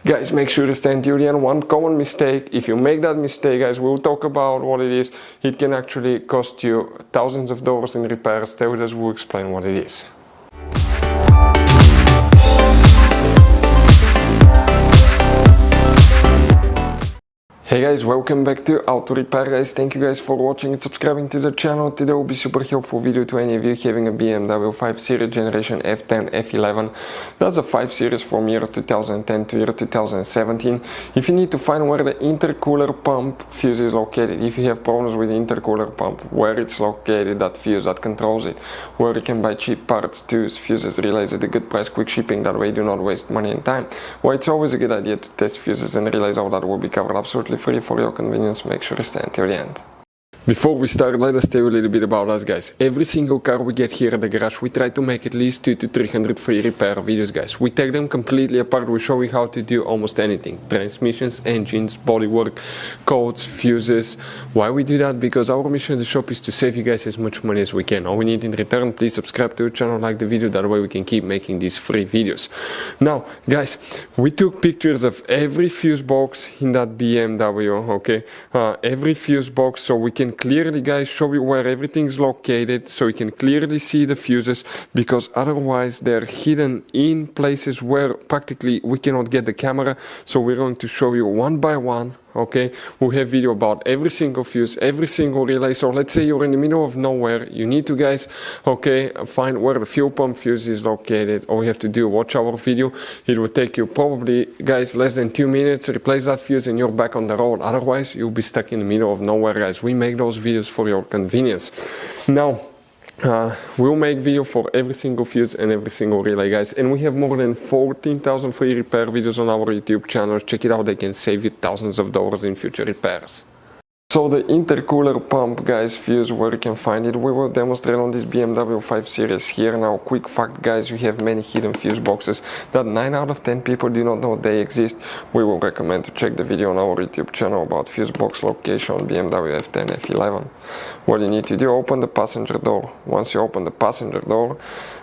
Guys, make sure to stand till the end. One common mistake, if you make that mistake, guys, we'll talk about what it is. It can actually cost you thousands of dollars in repairs. Stay with us, we'll explain what it is. Hey guys, welcome back to Auto Repair, guys. Thank you guys for watching and subscribing to the channel. Today will be super helpful video to any of you having a BMW 5 Series generation F10 F11. That's a 5 Series from year 2010 to year 2017. If you need to find where the intercooler pump fuse is located, if you have problems with the intercooler pump, where it's located, that fuse that controls it, where you can buy cheap parts, tools, fuses, relays at a good price, quick shipping, that way you do not waste money and time. Well, it's always a good idea to test fuses and relays. All that will be covered absolutely free for your convenience. Make sure to stay until the end. Before we start, let us tell you a little bit about us, guys. Every single car we get here at the garage, we try to make at least 200 to 300 free repair videos, guys. We take them completely apart. We show you how to do almost anything: transmissions, engines, bodywork, codes, fuses. Why we do that? Because our mission in the shop is to save you guys as much money as we can. All we need in return, please subscribe to the channel, like the video, that way we can keep making these free videos. Now, guys, we took pictures of every fuse box in that BMW, okay? Every fuse box, so we can clearly, guys, show you where everything is located, so you can clearly see the fuses, because otherwise they're hidden in places where practically we cannot get the camera. So we're going to show you one by one. Okay, we have video about every single fuse, every single relay. So let's say you're in the middle of nowhere, you need to, guys, okay, find where the fuel pump fuse is located. All you have to do, watch our video. It will take you probably, guys, less than 2 minutes, replace that fuse and you're back on the road. Otherwise you'll be stuck in the middle of nowhere, guys. We make those videos for your convenience. Now, we'll make video for every single fuse and every single relay, guys, and we have more than 14,000 free repair videos on our YouTube channel. Check it out, they can save you thousands of dollars in future repairs. So the intercooler pump, guys, fuse, where you can find it, we will demonstrate on this BMW 5 Series here. Now, quick fact, guys, we have many hidden fuse boxes that 9 out of 10 people do not know they exist. We will recommend to check the video on our YouTube channel about fuse box location on BMW F10 F11. What you need to do, open the passenger door. Once you open the passenger door,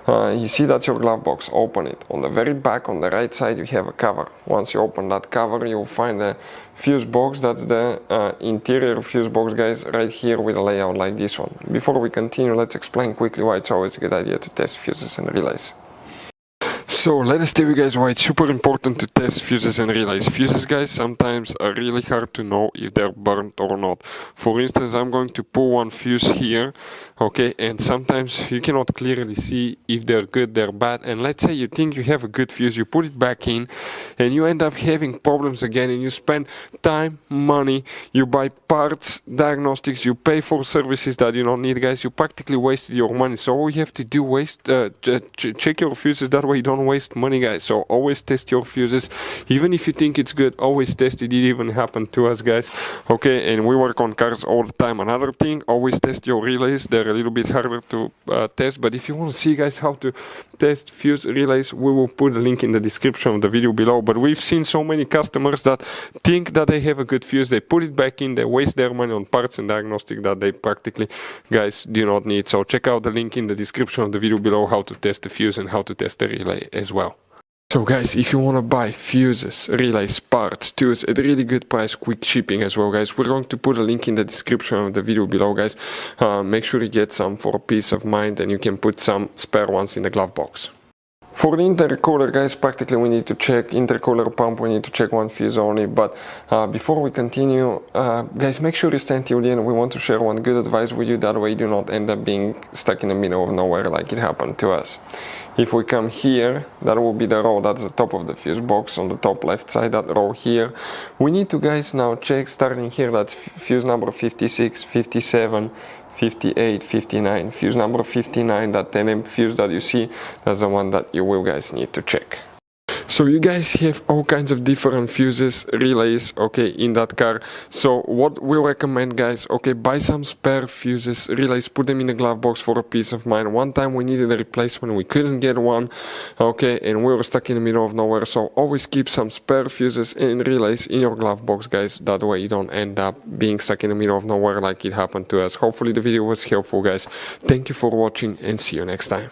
you see that's your glove box. Open it. On the very back, on the right side, you have a cover. Once you open that cover, you'll find a fuse box. That's the interior fuse box, guys, right here with a layout like this one. Before we continue, let's explain quickly why it's always a good idea to test fuses and relays. So let us tell you guys why it's super important to test fuses and relays. Fuses, guys, sometimes are really hard to know if they're burnt or not. For instance, I'm going to pull one fuse here, okay, and sometimes you cannot clearly see if they're good, they're bad. And let's say you think you have a good fuse, you put it back in, and you end up having problems again, and you spend time, money, you buy parts, diagnostics, you pay for services that you don't need, guys. You practically wasted your money. So all you have to do, check your fuses, that way you don't waste money, guys. So always test your fuses, even if you think it's good. Always test it. It even happened to us, guys, okay, and we work on cars all the time. Another thing, always test your relays. They're a little bit harder to test, but if you want to see, guys, how to test fuse relays, we will put a link in the description of the video below. But we've seen so many customers that think that they have a good fuse, they put it back in, they waste their money on parts and diagnostic that they practically, guys, do not need. So check out the link in the description of the video below, how to test the fuse and how to test the relay as well. So, guys, if you want to buy fuses, relays, parts, tools at a really good price, quick shipping as well, guys, we're going to put a link in the description of the video below, guys. Make sure you get some for peace of mind, and you can put some spare ones in the glove box. For the intercooler, guys, practically we need to check intercooler pump, we need to check one fuse only. But before we continue, guys, make sure you stand till the end. We want to share one good advice with you, that way you do not end up being stuck in the middle of nowhere like it happened to us. If we come here, that will be the row, that's the top of the fuse box on the top left side, that row here. We need to, guys, now check, starting here, that's fuse number 56, 57, 58, 59, fuse number 59, that 10M fuse that you see, that's the one that you will, guys, need to check. So you guys have all kinds of different fuses, relays, okay, in that car. So what we recommend, guys, okay, buy some spare fuses, relays, put them in the glove box for a peace of mind. One time we needed a replacement, we couldn't get one, okay, and we were stuck in the middle of nowhere. So always keep some spare fuses and relays in your glove box, guys. That way you don't end up being stuck in the middle of nowhere like it happened to us. Hopefully the video was helpful, guys. Thank you for watching and see you next time.